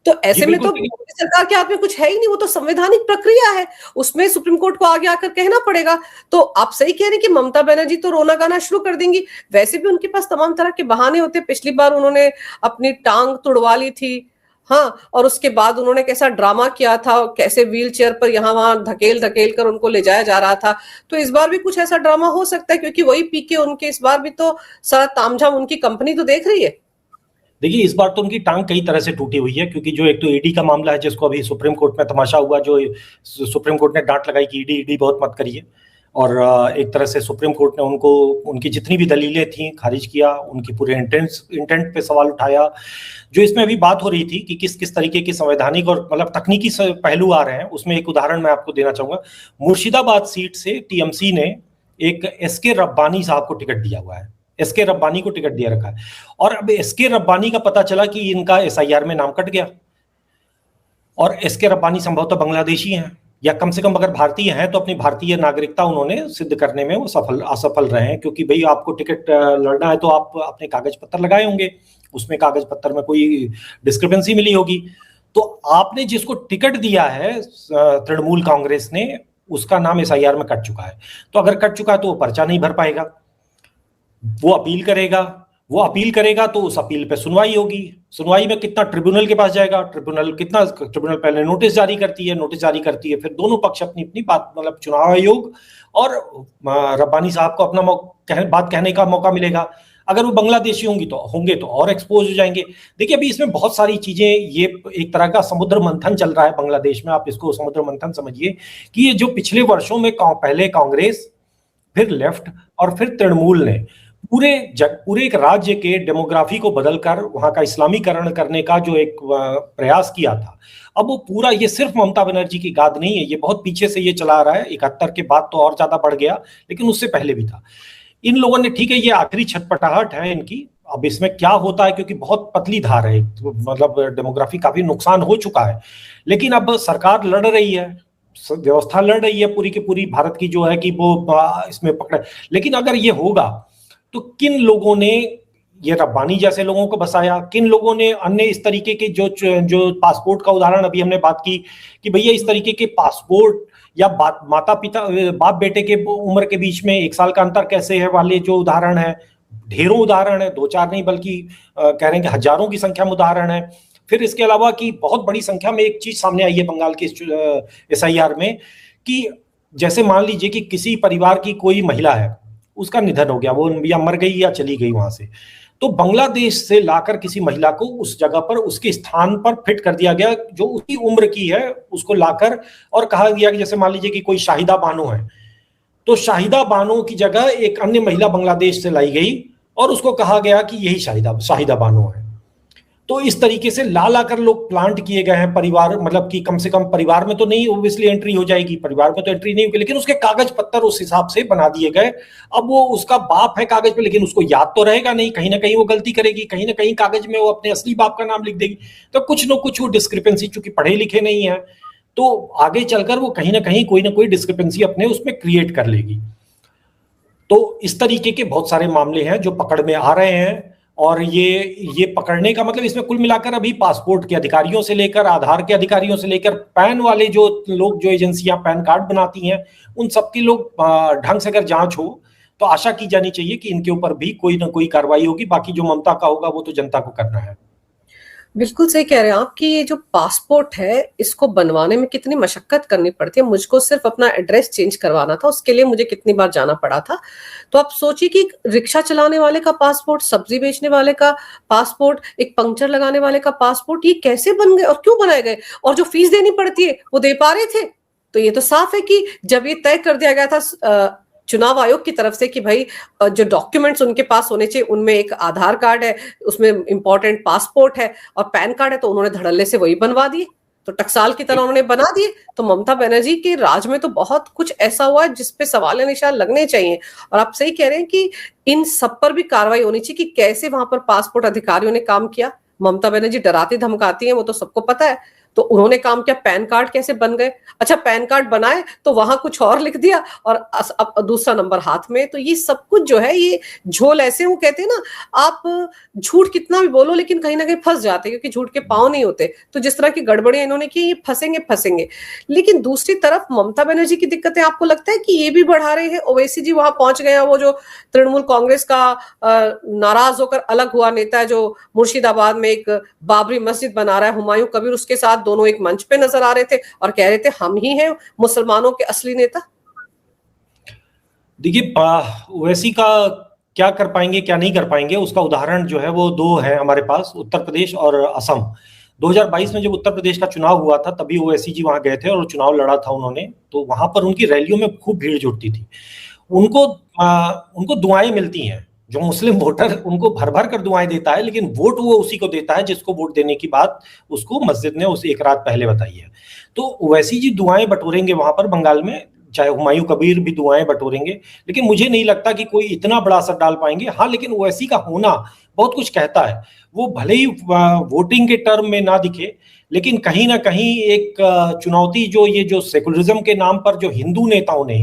तो ऐसे में तो सरकार के हाथ में कुछ है ही नहीं, वो तो संवैधानिक प्रक्रिया है, उसमें सुप्रीम कोर्ट को आगे आकर कहना पड़ेगा। तो आप सही कह रहे हैं कि ममता बनर्जी तो रोना गाना शुरू कर देंगी। वैसे भी उनके पास तमाम तरह के बहाने होते, पिछली बार उन्होंने अपनी टांग तुड़वा ली थी, हाँ, और उसके बाद उन्होंने कैसा ड्रामा किया था, कैसे व्हील चेयर पर यहाँ वहां धकेल कर उनको ले जाया जा रहा था। तो इस बार भी कुछ ऐसा ड्रामा हो सकता है, क्योंकि वही पीके उनके इस बार भी तो सारा तामझाम उनकी कंपनी तो देख रही है। देखिए, इस बार तो उनकी टांग कई तरह से टूटी हुई है, क्योंकि जो एक तो ईडी का मामला है, जिसको अभी सुप्रीम कोर्ट में तमाशा हुआ, जो सुप्रीम कोर्ट ने डांट लगाई कि ईडी बहुत मत करिए, और एक तरह से सुप्रीम कोर्ट ने उनको, उनकी जितनी भी दलीलें थी खारिज किया, उनकी पूरे इंटेंट पे सवाल उठाया। जो इसमें अभी बात हो रही थी कि किस किस तरीके की संवैधानिक और मतलब तकनीकी पहलू आ रहे हैं, उसमें एक उदाहरण मैं आपको देना चाहूंगा। मुर्शिदाबाद सीट से टीएमसी ने एक एसके रब्बानी साहब को टिकट दिया हुआ है, एसके रब्बानी को टिकट दिया रखा है। और अब एसके रब्बानी का पता चला कि इनका एसआईआर में नाम कट गया, और एसके रब्बानी संभवतः बांग्लादेशी हैं, या कम से कम अगर भारतीय हैं तो अपनी भारतीय नागरिकता उन्होंने सिद्ध करने में वो असफल रहे हैं। क्योंकि भाई आपको टिकट लड़ना है तो आप अपने कागज पत्र लगाए होंगे, उसमें कागज पत्र में कोई डिस्क्रिपेंसी मिली होगी, तो आपने जिसको टिकट दिया है तृणमूल कांग्रेस ने, उसका नाम एसआईआर में कट चुका है। तो अगर कट चुका है तो वो पर्चा नहीं भर पाएगा, वो अपील करेगा तो उस अपील पे सुनवाई होगी। सुनवाई में कितना ट्रिब्यूनल के पास जाएगा, ट्रिब्यूनल पहले नोटिस जारी करती है, फिर दोनों पक्ष अपनी अपनी बात, मतलब चुनाव आयोग और रब्बानी साहब को अपना बात कहने का मौका मिलेगा। अगर वो बांग्लादेशी होंगे तो और एक्सपोज हो जाएंगे। देखिए, अभी इसमें बहुत सारी चीजें, ये एक तरह का समुद्र मंथन चल रहा है बांग्लादेश में, आप इसको समुद्र मंथन समझिए कि ये जो पिछले वर्षों में पहले कांग्रेस, फिर लेफ्ट और फिर तृणमूल ने पूरे एक राज्य के डेमोग्राफी को बदलकर वहां का इस्लामीकरण करने का जो एक प्रयास किया था, अब वो पूरा, ये सिर्फ ममता बनर्जी की गाद नहीं है, ये बहुत पीछे से ये चला आ रहा है। 71 के बाद तो और ज्यादा बढ़ गया, लेकिन उससे पहले भी था। इन लोगों ने, ठीक है, ये आखिरी छटपटाहट है इनकी, अब इसमें क्या होता है, क्योंकि बहुत पतली धार है, मतलब डेमोग्राफी काफी नुकसान हो चुका है, लेकिन अब सरकार लड़ रही है, व्यवस्था लड़ रही है पूरी की पूरी भारत की, जो है कि वो इसमें पकड़े। लेकिन अगर ये होगा तो किन लोगों ने ये रब्बानी जैसे लोगों को बसाया, किन लोगों ने अन्य इस तरीके के जो पासपोर्ट का उदाहरण अभी हमने बात की कि भैया इस तरीके के पासपोर्ट या माता पिता बाप बेटे के उम्र के बीच में 1 साल का अंतर कैसे है वाले जो उदाहरण है, ढेरों उदाहरण है, 2-4 नहीं बल्कि कह रहे हैं कि हजारों की संख्या में उदाहरण है। फिर इसके अलावा कि बहुत बड़ी संख्या में एक चीज सामने आई है बंगाल के एसआईआर में कि जैसे मान लीजिए कि किसी परिवार की कोई महिला है, उसका निधन हो गया, वो या मर गई या चली गई वहां से, तो बांग्लादेश से लाकर किसी महिला को उस जगह पर उसके स्थान पर फिट कर दिया गया जो उसकी उम्र की है, उसको लाकर और कहा गया कि जैसे मान लीजिए कि कोई शाहिदा बानो है, तो शाहिदा बानो की जगह एक अन्य महिला बांग्लादेश से लाई गई और उसको कहा गया कि यही शाहिदा बानो है। तो इस तरीके से ला लाकर लोग प्लांट किए गए हैं परिवार, मतलब कि कम से कम परिवार में तो नहीं ऑब्वियसली एंट्री हो जाएगी, परिवार में तो एंट्री नहीं होगी, लेकिन उसके कागज पत्तर उस हिसाब से बना दिए गए। अब वो उसका बाप है कागज पे, लेकिन उसको याद तो रहेगा नहीं, कहीं ना कहीं वो गलती करेगी, कहीं ना कहीं कागज में वो अपने असली बाप का नाम लिख देगी, तो कुछ न कुछ वो डिस्क्रिपेंसी, चूंकि पढ़े लिखे नहीं है तो आगे चलकर वो कहीं ना कोई डिस्क्रिपेंसी अपने उसमें क्रिएट कर लेगी। तो इस तरीके के बहुत सारे मामले हैं जो पकड़ में आ रहे हैं, और ये पकड़ने का मतलब इसमें कुल मिलाकर अभी पासपोर्ट के अधिकारियों से लेकर, आधार के अधिकारियों से लेकर, पैन वाले जो लोग, जो एजेंसियां पैन कार्ड बनाती हैं, उन सबके लोग ढंग से अगर जांच हो तो आशा की जानी चाहिए कि इनके ऊपर भी कोई ना कोई कार्रवाई होगी। बाकी जो ममता का होगा वो तो जनता को करना है। बिल्कुल सही कह रहे हैं आप कि ये जो पासपोर्ट है इसको बनवाने में कितनी मशक्कत करनी पड़ती है। मुझको सिर्फ अपना एड्रेस चेंज करवाना था, उसके लिए मुझे कितनी बार जाना पड़ा था। तो आप सोचिए कि रिक्शा चलाने वाले का पासपोर्ट, सब्जी बेचने वाले का पासपोर्ट, एक पंक्चर लगाने वाले का पासपोर्ट, ये कैसे बन गए और क्यों बनाए गए? और जो फीस देनी पड़ती है वो दे पा रहे थे? तो ये तो साफ है कि जब ये तय कर दिया गया था चुनाव आयोग की तरफ से कि भाई जो डॉक्यूमेंट्स उनके पास होने चाहिए उनमें एक आधार कार्ड है, उसमें इंपॉर्टेंट पासपोर्ट है और पैन कार्ड है, तो उन्होंने धड़ल्ले से वही बनवा दिए, तो टकसाल की तरह उन्होंने बना दिए। तो ममता बनर्जी के राज में तो बहुत कुछ ऐसा हुआ है जिसपे सवाल निशान लगने चाहिए। और आप सही कह रहे हैं कि इन सब पर भी कार्रवाई होनी चाहिए कि कैसे वहां पर पासपोर्ट अधिकारियों ने काम किया। ममता बनर्जी डराती धमकाती है, वो तो सबको पता है, तो उन्होंने काम किया। पैन कार्ड कैसे बन गए? अच्छा, पैन कार्ड बनाए तो वहां कुछ और लिख दिया और अब दूसरा नंबर हाथ में। तो ये सब कुछ जो है ये झोल ऐसे, वो कहते हैं ना, आप झूठ कितना भी बोलो लेकिन कहीं ना कहीं फंस जाते हैं, क्योंकि झूठ के पांव नहीं होते। तो जिस तरह की गड़बड़ियां इन्होंने की, ये फंसेंगे। लेकिन दूसरी तरफ ममता बनर्जी की दिक्कतें आपको लगता है कि ये भी बढ़ा रहे हैं? ओवैसी जी वहां पहुंच गए, वो जो तृणमूल कांग्रेस का नाराज होकर अलग हुआ नेता है, जो मुर्शिदाबाद में एक बाबरी मस्जिद बना रहा है, हुमायूं कबीर उसके साथ दोनों एक मंच पे नजर आ रहे थे और कह रहे थे हम ही हैं मुसलमानों के असली नेता। देखिए, ओवैसी का क्या कर पाएंगे क्या नहीं कर पाएंगे उसका उदाहरण जो है वो दो है हमारे पास, उत्तर प्रदेश और असम। 2022 में जब उत्तर प्रदेश का चुनाव हुआ था तभी ओवैसी जी वहां गए थे और चुनाव लड़ा था उन्होंने, तो वहां पर उनकी रैलियों में खूब भीड़ जुटती थी। उनको दुआएं मिलती हैं, जो मुस्लिम वोटर उनको भर भर कर दुआएं देता है, लेकिन वोट वो उसी को देता है जिसको वोट देने की बात उसको मस्जिद ने उस एक रात पहले बताई है। तो ओवैसी जी दुआएं बटोरेंगे वहां पर बंगाल में, चाहे हुमायूं कबीर भी दुआएं बटोरेंगे, लेकिन मुझे नहीं लगता कि कोई इतना बड़ा असर डाल पाएंगे। हाँ, लेकिन ओवैसी का होना बहुत कुछ कहता है। वो भले ही वोटिंग के टर्म में ना दिखे, लेकिन कहीं ना कहीं एक चुनौती जो ये जो सेकुलरिज्म के नाम पर जो हिंदू नेताओं ने,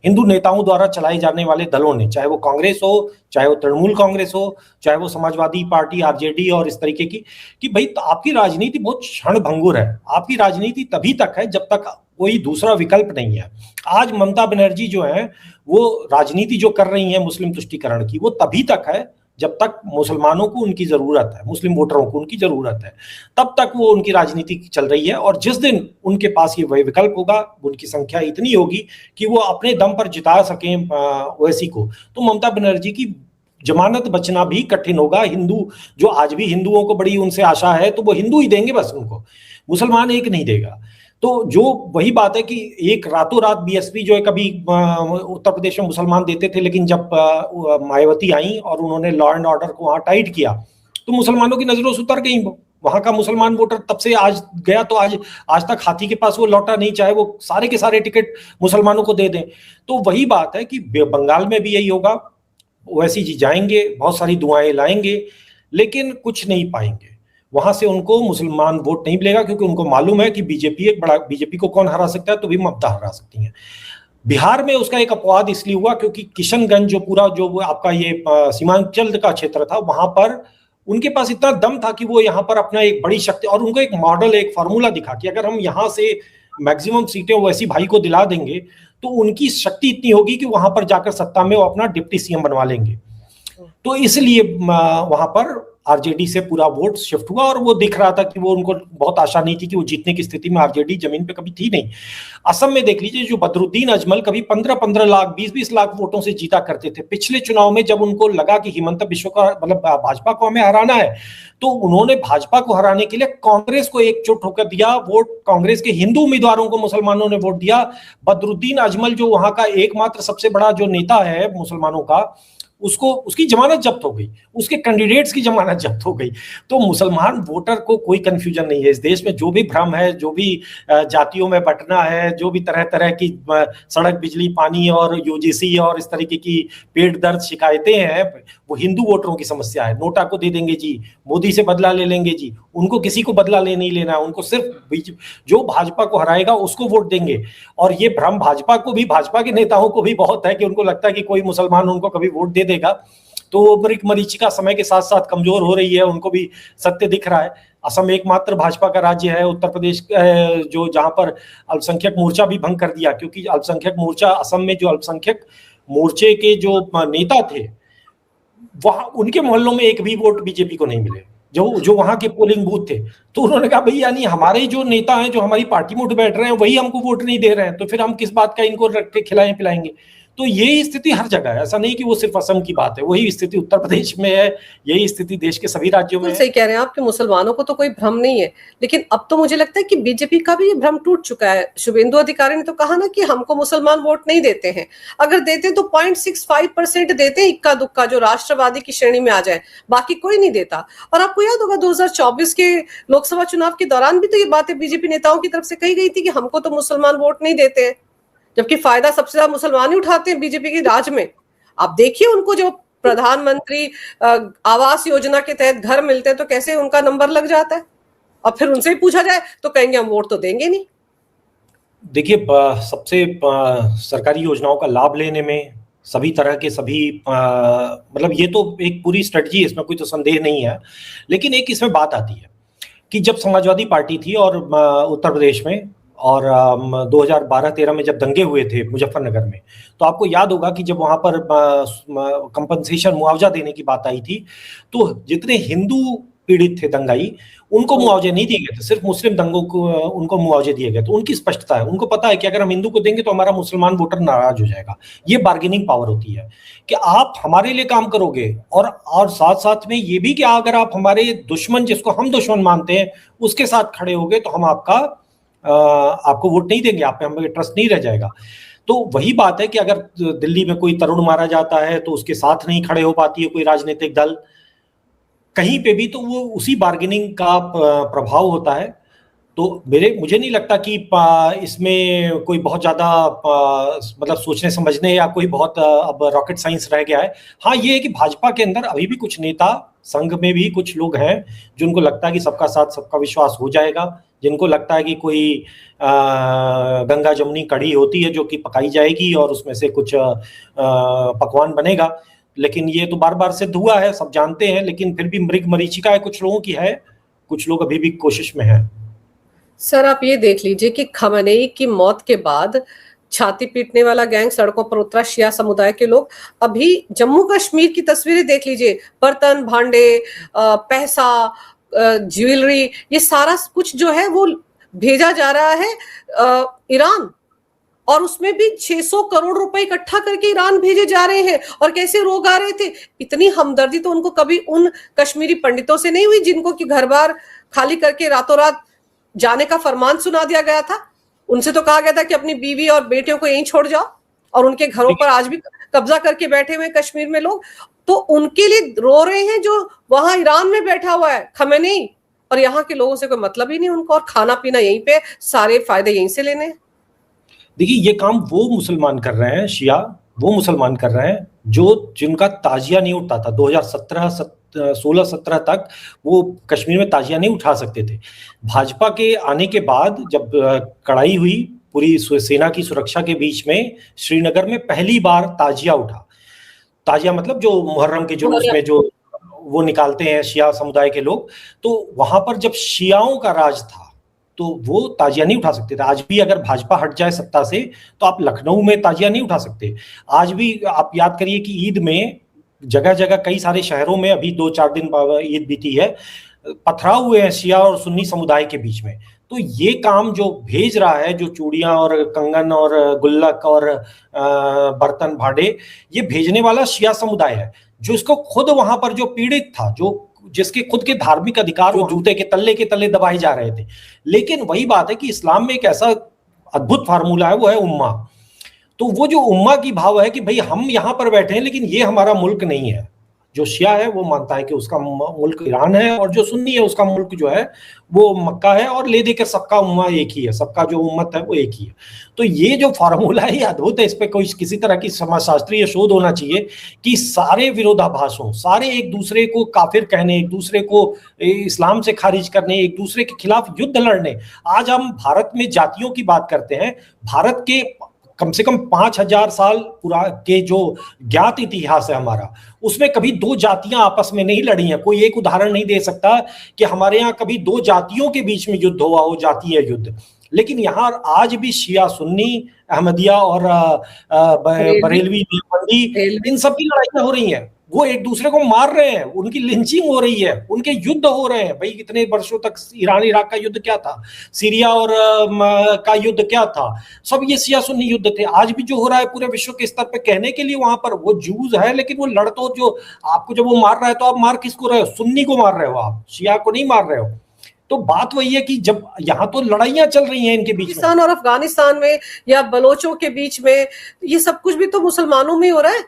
हिंदू नेताओं द्वारा चलाए जाने वाले दलों ने, चाहे वो कांग्रेस हो, चाहे वो तृणमूल कांग्रेस हो, चाहे वो समाजवादी पार्टी आरजेडी और इस तरीके की, कि भाई तो आपकी राजनीति बहुत क्षणभंगुर है। आपकी राजनीति तभी तक है जब तक कोई दूसरा विकल्प नहीं है। आज ममता बनर्जी जो है वो राजनीति जो कर रही है मुस्लिम तुष्टीकरण की, वो तभी तक है जब तक मुसलमानों को उनकी जरूरत है, मुस्लिम वोटरों को उनकी जरूरत है, तब तक वो उनकी राजनीति चल रही है। और जिस दिन उनके पास ये वही विकल्प होगा, उनकी संख्या इतनी होगी कि वो अपने दम पर जिता सकें ओवैसी को, तो ममता बनर्जी की जमानत बचना भी कठिन होगा। हिंदू जो आज भी हिंदुओं को बड़ी उनसे आशा है, तो वो हिंदू ही देंगे बस उनको, मुसलमान एक नहीं देगा। तो जो वही बात है कि एक रातों रात बीएसपी जो है, कभी उत्तर प्रदेश में मुसलमान देते थे, लेकिन जब मायावती आई और उन्होंने लॉ एंड ऑर्डर को वहां टाइट किया तो मुसलमानों की नजरों से उतर गई। वहां का मुसलमान वोटर तब से आज गया तो आज तक हाथी के पास वो लौटा नहीं, चाहे वो सारे के सारे टिकट मुसलमानों को दे दें। तो वही बात है कि बंगाल में भी यही होगा। ओवैसी जी जाएंगे, बहुत सारी दुआएं लाएंगे, लेकिन कुछ नहीं पाएंगे। वहां से उनको मुसलमान वोट नहीं मिलेगा, क्योंकि उनको मालूम है कि बीजेपी को कौन हरा सकता है, तो भी ममता हरा सकती है। बिहार में उसका एक अपवाद इसलिए हुआ क्योंकि किशनगंज जो पूरा जो आपका ये सीमांचल का क्षेत्र था, वहां पर उनके पास इतना दम था कि वो यहाँ पर अपना एक बड़ी शक्ति, और उनको एक मॉडल, एक फॉर्मूला दिखा कि अगर हम यहाँ से मैक्सिमम सीटें ओवैसी भाई को दिला देंगे तो उनकी शक्ति इतनी होगी कि वहां पर जाकर सत्ता में वो अपना डिप्टी सीएम बनवा लेंगे। तो इसलिए वहां पर आरजेडी से पूरा वोट शिफ्ट हुआ और वो दिख रहा था कि वो उनको बहुत आशा नहीं थी कि वो जीतने की स्थिति में, आरजेडी जमीन पे कभी थी नहीं। असम में देख लीजिए, जो बदरुद्दीन अजमल कभी 15-15 लाख 20-20 लाख वोटों से जीता करते थे, पिछले चुनाव में जब उनको लगा कि हिमंता बिश्व का मतलब भाजपा को हमें हराना है, तो उन्होंने भाजपा को हराने के लिए कांग्रेस को एकजुट होकर दिया वोट, कांग्रेस के हिंदू उम्मीदवारों को मुसलमानों ने वोट दिया। बदरुद्दीन अजमल जो वहां का एकमात्र सबसे बड़ा जो नेता है मुसलमानों का, उसको उसकी जमानत जब्त हो गई, उसके कैंडिडेट्स की जमानत जब्त हो गई। तो मुसलमान वोटर को कोई कंफ्यूजन नहीं है इस देश में। जो भी भ्रम है, जो भी जातियों में बंटना है, जो भी तरह तरह की सड़क, बिजली, पानी और यूजीसी और इस तरीके की पेट दर्द शिकायतें हैं, वो हिंदू वोटरों की समस्या है। नोटा को दे देंगे जी, मोदी से बदला ले लेंगे जी, उनको किसी को बदला ले नहीं लेना है, उनको सिर्फ जो भाजपा को हराएगा उसको वोट देंगे। और ये भ्रम भाजपा को भी, भाजपा के नेताओं को भी बहुत है कि उनको लगता है कि कोई मुसलमान उनको कभी वोट दे देगा। तो मृग मरीचिका समय के साथ साथ कमजोर हो रही है, उनको भी सत्य दिख रहा है। असम एकमात्र भाजपा का राज्य है, उत्तर प्रदेश जो जहां पर अल्पसंख्यक मोर्चा भी भंग कर दिया, क्योंकि अल्पसंख्यक मोर्चा, असम में जो अल्पसंख्यक मोर्चे के जो नेता थे, वहां उनके मोहल्लों में एक भी वोट बीजेपी को नहीं मिले, जो वहां के पोलिंग बूथ थे। तो उन्होंने कहा भाई, यानी हमारे जो नेता हैं, जो हमारी पार्टी में उठ बैठ रहे हैं, वही हमको वोट नहीं दे रहे हैं, तो फिर हम किस बात का इनको रख के खिलाएं पिलाएंगे। तो यही स्थिति हर जगह है, ऐसा नहीं कि वो सिर्फ असम की बात है, वही स्थिति उत्तर प्रदेश में है, यही स्थिति देश के सभी राज्यों में है। सही कह रहे हैं आप कि मुसलमानों को तो कोई भ्रम नहीं है, लेकिन अब तो मुझे लगता है कि बीजेपी का भी ये भ्रम टूट चुका है। शुभेंदु अधिकारी ने तो कहा ना कि हमको मुसलमान वोट नहीं देते हैं, अगर देते तो 0.65% देते हैं, इक्का दुक्का जो राष्ट्रवादी की श्रेणी में आ जाए, बाकी कोई नहीं देता। और आपको याद होगा 2024 के लोकसभा चुनाव के दौरान भी तो ये बातें बीजेपी नेताओं की तरफ से कही गई थी कि हमको तो मुसलमान वोट नहीं देते हैं, जबकि फायदा सबसे ज्यादा मुसलमान ही उठाते हैं बीजेपी के राज में। आप देखिए उनको जो प्रधानमंत्री आवास योजना के तहत घर मिलते हैं तो कैसे उनका नंबर लग जाता है, और फिर उनसे ही पूछा जाए तो कहेंगे हम वोट तो देंगे नहीं। देखिए, सबसे सरकारी योजनाओं का लाभ लेने में सभी तरह के सभी मतलब ये तो एक पूरी स्ट्रेटजी है, इसमें कोई तो संदेह नहीं है। लेकिन एक इसमें बात आती है कि जब समाजवादी पार्टी थी और उत्तर प्रदेश में, और 2012-13 में जब दंगे हुए थे मुजफ्फरनगर में, तो आपको याद होगा कि जब वहां पर कंपनसेशन, मुआवजा देने की बात आई थी, तो जितने हिंदू पीड़ित थे दंगाई, उनको मुआवजे नहीं दिए गए थे, सिर्फ मुस्लिम दंगों को उनको मुआवजे दिए गए। तो उनकी स्पष्टता है, उनको पता है कि अगर हम हिंदू को देंगे तो हमारा मुसलमान वोटर नाराज हो जाएगा। ये बार्गेनिंग पावर होती है कि आप हमारे लिए काम करोगे, और साथ साथ में ये भी कि अगर आप हमारे दुश्मन, जिसको हम दुश्मन मानते हैं, उसके साथ खड़े होगे तो हम आपको वोट नहीं देंगे, आप पे हमें ट्रस्ट नहीं रह जाएगा। तो वही बात है कि अगर दिल्ली में कोई तरुण मारा जाता है तो उसके साथ नहीं खड़े हो पाती है कोई राजनीतिक दल कहीं पे भी, तो वो उसी बार्गेनिंग का प्रभाव होता है। तो मुझे नहीं लगता कि इसमें कोई बहुत ज्यादा मतलब सोचने समझने या कोई बहुत अब रॉकेट साइंस रह गया है। हाँ, ये है कि भाजपा के अंदर अभी भी कुछ नेता, संघ में भी कुछ लोग हैं जिनको लगता है कि सबका साथ सबका विश्वास हो जाएगा, जिनको लगता है कि कोई गंगा जमुनी कढ़ी होती है जो कि पकाई जाएगी और उसमें से कुछ पकवान बनेगा। लेकिन ये तो बार बार सिद्ध हुआ है, सब जानते हैं, लेकिन फिर भी मृग मरीचिका है कुछ लोगों की है, कुछ लोग अभी भी कोशिश में हैं। सर आप ये देख लीजिए कि खamenei की मौत के बाद छाती पीटने वाला गैंग सड़कों पर उतरा, शिया समुदाय के लोग। अभी जम्मू कश्मीर की तस्वीरें देख लीजिए, बर्तन भांडे, पैसा, ज्वेलरी, ये सारा कुछ जो है वो भेजा जा रहा है ईरान, और उसमें भी 600 करोड़ रुपए इकट्ठा करके ईरान भेजे जा रहे हैं। और कैसे लोग आ रहे थे, इतनी हमदर्दी तो उनको कभी उन कश्मीरी पंडितों से नहीं हुई जिनको कि घर बार खाली करके रातों रात जाने का फरमान सुना दिया गया था। उनसे तो कहा गया था कि अपनी बीवी और बेटियों को यहीं छोड़ जाओ, और उनके घरों पर आज भी कब्जा करके बैठे हुए कश्मीर में लोग। तो उनके लिए रो रहे हैं जो वहां ईरान में बैठा हुआ है खamenei, और यहाँ के लोगों से कोई मतलब ही नहीं उनको, और खाना पीना यहीं पे, सारे फायदे यहीं से लेने। देखिए, ये काम वो मुसलमान कर रहे हैं, शिया वो मुसलमान कर रहे हैं जिनका ताजिया नहीं उठता था। 2016-17 तक वो कश्मीर में ताजिया नहीं उठा सकते थे। भाजपा के आने के बाद जब कड़ाई हुई पूरी सेना की सुरक्षा के बीच में, श्रीनगर में पहली बार ताजिया उठा। ताजिया मतलब जो मुहर्रम के जुलूस में जो वो निकालते हैं शिया समुदाय के लोग, तो वहां पर जब शियाओं का राज था तो वो ताजिया नहीं उठा सकते थे। आज भी अगर भाजपा हट जाए सत्ता से तो आप लखनऊ में ताजिया नहीं उठा सकते। आज भी आप याद करिए कि ईद में जगह जगह कई सारे शहरों में अभी 2-4 दिन ईद बीती है, पथराव हुए हैं शिया और सुन्नी समुदाय के बीच में। तो ये काम जो भेज रहा है, जो चूड़ियां और कंगन और गुल्लक और बर्तन भाड़े, ये भेजने वाला शिया समुदाय है, जो इसको खुद वहां पर जो पीड़ित था, जो जिसके खुद के धार्मिक अधिकार वो जूते के तले दबाए जा रहे थे। लेकिन वही बात है कि इस्लाम में एक ऐसा अद्भुत फार्मूला है, वो है उम्मा। तो वो जो उम्मा की भाव है कि भाई हम यहां पर बैठे हैं लेकिन ये हमारा मुल्क नहीं है। जो शिया है वो मानता है कि उसका मुल्क ईरान है, और जो सुन्नी है उसका मुल्क जो है वो मक्का है, और ले देकर सबका उम्मा एक ही है, सबका जो उम्मत है वो एक ही है। तो ये जो फार्मूला है ये अद्भुत है, इस पे कोई किसी तरह की समाजशास्त्रीय शोध होना चाहिए कि सारे विरोधाभासों, सारे एक दूसरे को काफिर कहने, एक दूसरे को इस्लाम से खारिज करने, एक दूसरे के खिलाफ युद्ध लड़ने। आज हम भारत में जातियों की बात करते हैं, भारत के कम से कम 5000 साल पूरा के जो ज्ञात इतिहास है हमारा, उसमें कभी दो जातियां आपस में नहीं लड़ी हैं। कोई एक उदाहरण नहीं दे सकता कि हमारे यहाँ कभी दो जातियों के बीच में युद्ध हुआ हो, जातीय युद्ध। लेकिन यहाँ आज भी शिया सुन्नी, अहमदिया और बरेलवी, देवबंदी, इन सब की लड़ाइयां हो रही हैं। वो एक दूसरे को मार रहे हैं, उनकी लिंचिंग हो रही है, उनके युद्ध हो रहे हैं। भाई इतने वर्षों तक ईरान इराक का युद्ध क्या था, सीरिया और का युद्ध क्या था, सब ये शिया सुन्नी युद्ध थे। आज भी जो हो रहा है पूरे विश्व के स्तर पे कहने के लिए वहां पर वो जूज है, लेकिन वो लड़ तो जो आपको जब वो मार रहा है तो आप मार किसको रहे हो? सुन्नी को मार रहे हो, आप शिया को नहीं मार रहे हो। तो बात वही है कि जब यहाँ तो लड़ाइयां चल रही हैं इनके बीच में, पाकिस्तान और अफगानिस्तान में या बलोचों के बीच में, ये सब कुछ भी तो मुसलमानों में हो रहा है।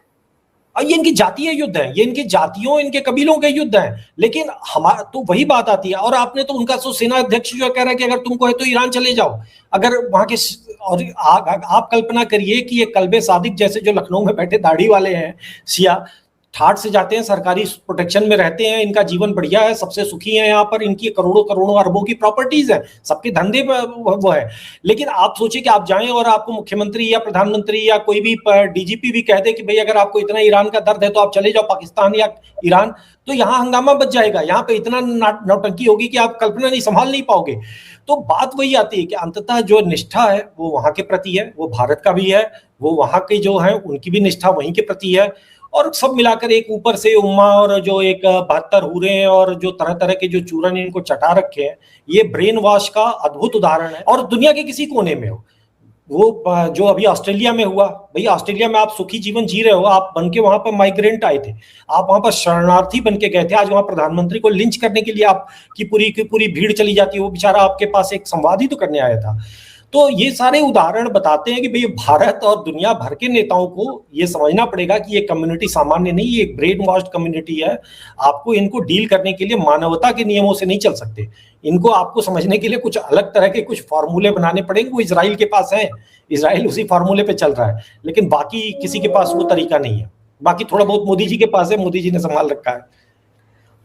ये इनकी जातीय युद्ध है, ये इनकी जातियों, इनके कबीलों के युद्ध हैं। लेकिन हमारा तो वही बात आती है। और आपने तो उनका तो सेना अध्यक्ष जो कह रहा है कि अगर तुमको है तो ईरान चले जाओ, अगर वहां के, और आप कल्पना करिए कि ये कल्बे सादिक जैसे जो लखनऊ में बैठे दाढ़ी वाले हैं शिया, ठाट से जाते हैं, सरकारी प्रोटेक्शन में रहते हैं, इनका जीवन बढ़िया है, सबसे सुखी है यहाँ पर, इनकी करोड़ों करोड़ों अरबों की प्रॉपर्टीज है, सबके धंधे वो है। लेकिन आप सोचिए कि आप जाएं और आपको मुख्यमंत्री या प्रधानमंत्री या कोई भी डीजीपी भी कह दे कि भाई अगर आपको इतना ईरान का दर्द है तो आप चले जाओ पाकिस्तान या ईरान, तो यहाँ हंगामा बच जाएगा, यहाँ पे इतना नौटंकी होगी कि आप कल्पना नहीं, संभाल नहीं पाओगे। तो बात वही आती है कि अंततः जो निष्ठा है वो वहां के प्रति है, वो भारत का भी है, वो वहां के जो है उनकी भी निष्ठा वहीं के प्रति है। और सब मिलाकर एक ऊपर से उम्मा और जो एक 72 हुरे और जो तरह तरह के जो चूरन इनको चटा रखे हैं, ये ब्रेन वॉश का अद्भुत उदाहरण है। और दुनिया के किसी कोने में हो, वो जो अभी ऑस्ट्रेलिया में हुआ, भाई ऑस्ट्रेलिया में आप सुखी जीवन जी रहे हो, आप बन के वहां पर माइग्रेंट आए थे, आप वहां पर शरणार्थी बन के गए थे, आज वहां प्रधानमंत्री को लिंच करने के लिए आपकी पूरी पूरी भीड़ चली जाती है, वो बेचारा आपके पास एक संवाद ही तो करने आया था। तो ये सारे उदाहरण बताते हैं कि भाई भारत और दुनिया भर के नेताओं को ये समझना पड़ेगा कि ये कम्युनिटी सामान्य नहीं, ये एक ब्रेन वॉश्ड कम्युनिटी है। आपको इनको डील करने के लिए मानवता के नियमों से नहीं चल सकते, इनको आपको समझने के लिए कुछ अलग तरह के कुछ फॉर्मूले बनाने पड़ेंगे। वो इजराइल के पास है, इजराइल उसी फॉर्मूले पे चल रहा है, लेकिन बाकी किसी के पास वो तरीका नहीं है। बाकी थोड़ा बहुत मोदी जी के पास है, मोदी जी ने संभाल रखा है।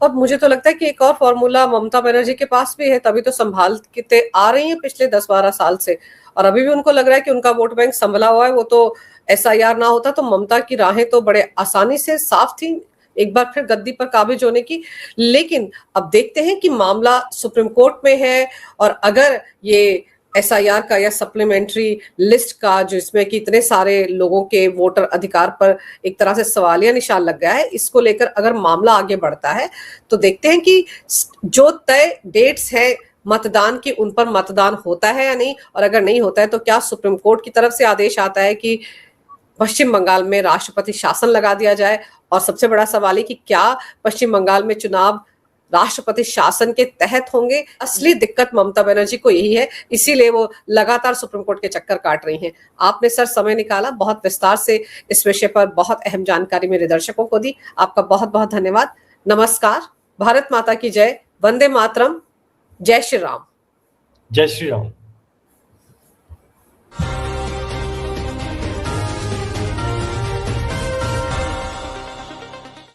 और मुझे तो लगता है कि एक और फॉर्मूला ममता बनर्जी के पास भी है, तभी तो संभाल के आ रही है पिछले 10-12 साल से, और अभी भी उनको लग रहा है कि उनका वोट बैंक संभला हुआ है। वो तो एसआईआर ना होता तो ममता की राहें तो बड़े आसानी से साफ थी एक बार फिर गद्दी पर काबिज होने की। लेकिन अब देखते हैं कि मामला सुप्रीम कोर्ट में है, और अगर ये एसआईआर का या सप्लीमेंट्री लिस्ट का, जिसमें कि इतने सारे लोगों के वोटर अधिकार पर एक तरह से सवालिया निशान लग गया है, इसको लेकर अगर मामला आगे बढ़ता है तो देखते हैं कि जो तय डेट्स है मतदान की, उन पर मतदान होता है या नहीं, और अगर नहीं होता है तो क्या सुप्रीम कोर्ट की तरफ से आदेश आता है कि पश्चिम बंगाल में राष्ट्रपति शासन लगा दिया जाए। और सबसे बड़ा सवाल है कि क्या पश्चिम बंगाल में चुनाव राष्ट्रपति शासन के तहत होंगे। असली दिक्कत ममता बनर्जी को यही है, इसीलिए वो लगातार सुप्रीम कोर्ट के चक्कर काट रही हैं। आपने सर समय निकाला, बहुत विस्तार से इस विषय पर बहुत अहम जानकारी मेरे दर्शकों को दी, आपका बहुत बहुत धन्यवाद। नमस्कार, भारत माता की जय, वंदे मातरम, जय श्री राम। जय श्री राम।